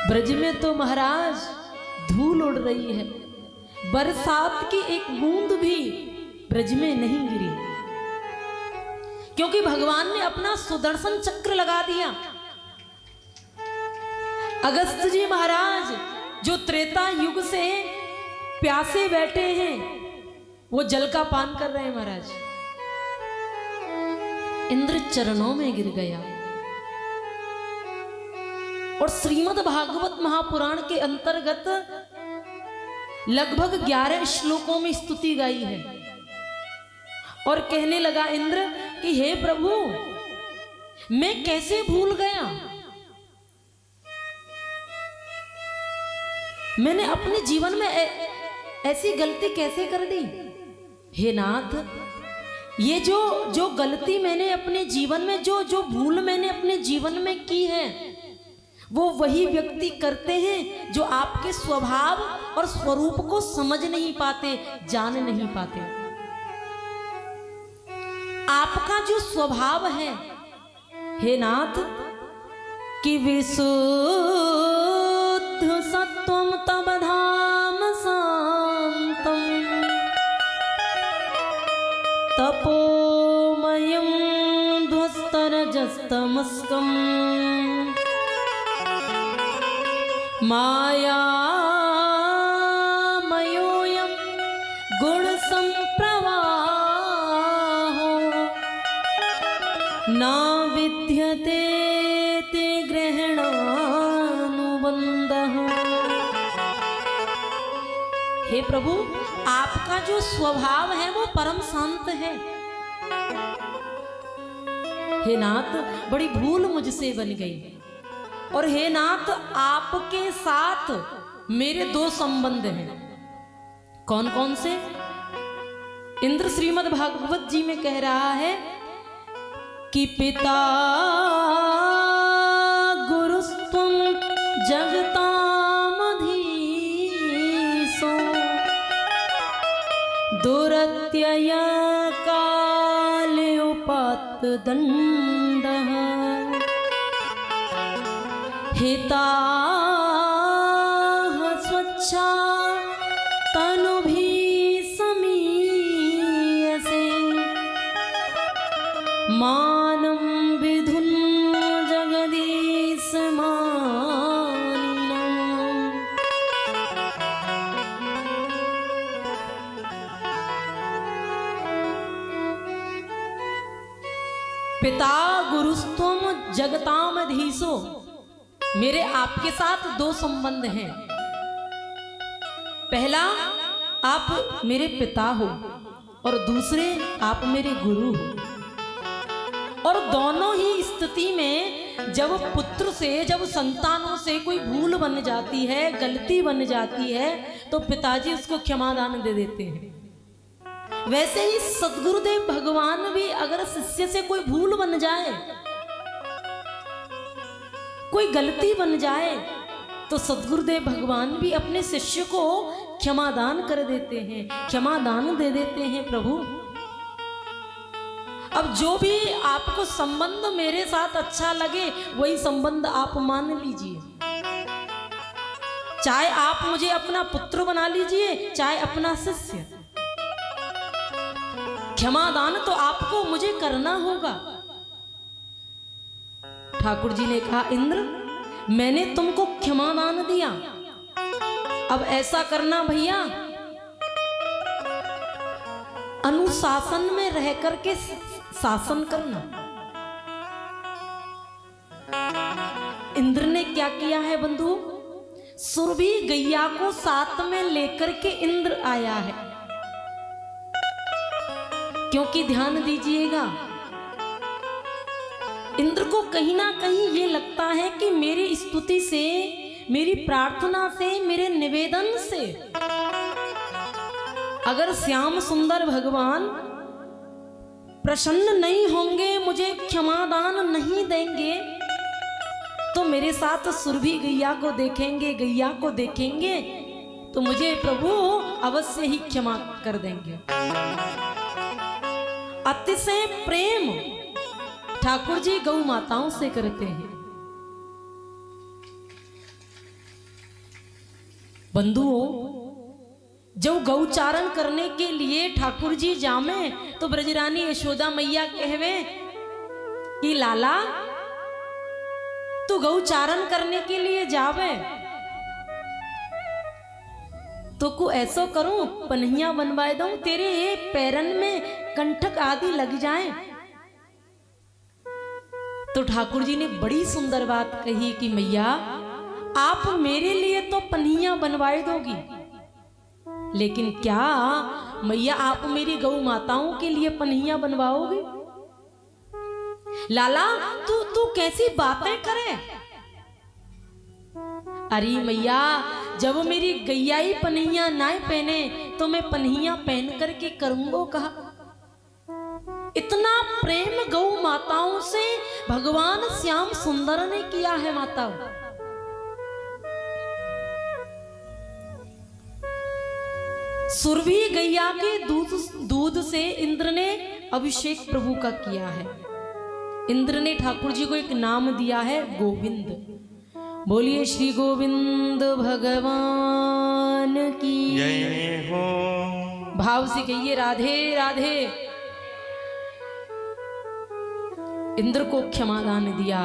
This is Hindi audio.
ब्रज में तो महाराज धूल उड़ रही है, बरसात की एक बूंद भी ब्रज में नहीं गिरी, क्योंकि भगवान ने अपना सुदर्शन चक्र लगा दिया। अगस्त जी महाराज जो त्रेता युग से प्यासे बैठे हैं, वो जल का पान कर रहे हैं महाराज। इंद्र चरणों में गिर गया। और श्रीमद् भागवत महापुराण के अंतर्गत लगभग 11 श्लोकों में स्तुति गाई है। और कहने लगा इंद्र कि हे प्रभु, मैं कैसे भूल गया, मैंने अपने जीवन में ऐसी गलती कैसे कर दी। हे नाथ, ये जो गलती मैंने अपने जीवन में, जो भूल मैंने अपने जीवन में की है, वो वही व्यक्ति करते हैं जो आपके स्वभाव और स्वरूप को समझ नहीं पाते, जान नहीं पाते। आपका जो स्वभाव है हे नाथ, कि विशुद्ध सत्वम तब धाम शांतम तपोमयं ध्वस्तरजस्तमस्कम् मायामयोऽयं गुणसम्प्रवाहो न विद्यते ते ग्रहणानुबन्धः। हे प्रभु, आपका जो स्वभाव है वो परम शांत है। हे नाथ, बड़ी भूल मुझसे बन गई। और हे नाथ, आपके साथ मेरे 2 संबंध हैं। कौन कौन से? इंद्र श्रीमद् भागवत जी में कह रहा है कि पिता गुरुस्त्वं जगतामधीशो दुरत्यय काले उपात्तदण्डः हिताः स्वच्छा तनुभिः समीयसे मानं विधुन् जगदीशमानिनम्। पिता गुरुस्त्वम जगतामधीशो, मेरे आपके साथ 2 संबंध हैं। पहला, आप मेरे पिता हो, और दूसरे आप मेरे गुरु हो। और दोनों ही स्थिति में जब पुत्र से, जब संतानों से कोई भूल बन जाती है, गलती बन जाती है, तो पिताजी उसको क्षमादान दे देते हैं। वैसे ही सद्गुरुदेव भगवान भी अगर शिष्य से कोई भूल बन जाए, कोई गलती बन जाए, तो सद्गुरुदेव भगवान भी अपने शिष्य को क्षमादान कर देते हैं, क्षमादान दे देते हैं प्रभु। अब जो भी आपको संबंध मेरे साथ अच्छा लगे, वही संबंध आप मान लीजिए। चाहे आप मुझे अपना पुत्र बना लीजिए, चाहे अपना शिष्य। क्षमादान तो आपको मुझे करना होगा। ठाकुर जी ने कहा, इंद्र, मैंने तुमको क्षमादान दिया, अब ऐसा करना भैया, अनुशासन में रह करके शासन करना। इंद्र ने क्या किया है बंधु? सुरभि गैया को साथ में लेकर के इंद्र आया है। क्योंकि ध्यान दीजिएगा, इंद्र को कहीं ना कहीं ये लगता है कि मेरी स्तुति से, मेरी प्रार्थना से, मेरे निवेदन से अगर श्याम सुंदर भगवान प्रसन्न नहीं होंगे, मुझे क्षमादान नहीं देंगे, तो मेरे साथ सुरभि गैया को देखेंगे, गैया को देखेंगे, तो मुझे प्रभु अवश्य ही क्षमा कर देंगे। अतिशय प्रेम ठाकुर जी गौ माताओं से करते हैं। बंधुओं, जब गौचारण करने के लिए ठाकुर जी जामे तो ब्रजरानी यशोदा मैया कहवे कि लाला तू गौचारण करने के लिए जावे तो को ऐसो करूं पन्हिया बनवाए दूं तेरे ये पैरन में कंठक आदि लग जाए। तो ठाकुर जी ने बड़ी सुंदर बात कही कि मैया आप मेरे लिए तो पन्हिया बनवाए दोगी, लेकिन क्या मैया आप मेरी गौ माताओं के लिए पन्हिया बनवाओगे? लाला तू कैसी बातें करे? अरे मैया जब मेरी गैया ही पन्हिया ना पहने तो मैं पन्हिया पहन करके करूंगो कहा? इतना प्रेम गौ माताओं से भगवान श्याम सुंदर ने किया है माता। सुरभि गैया के दूध से इंद्र ने अभिषेक प्रभु का किया है। इंद्र ने ठाकुर जी को एक नाम दिया है गोविंद। बोलिए श्री गोविंद भगवान की जय हो। भाव से कहिए राधे राधे। इंद्र को क्षमा दान दिया।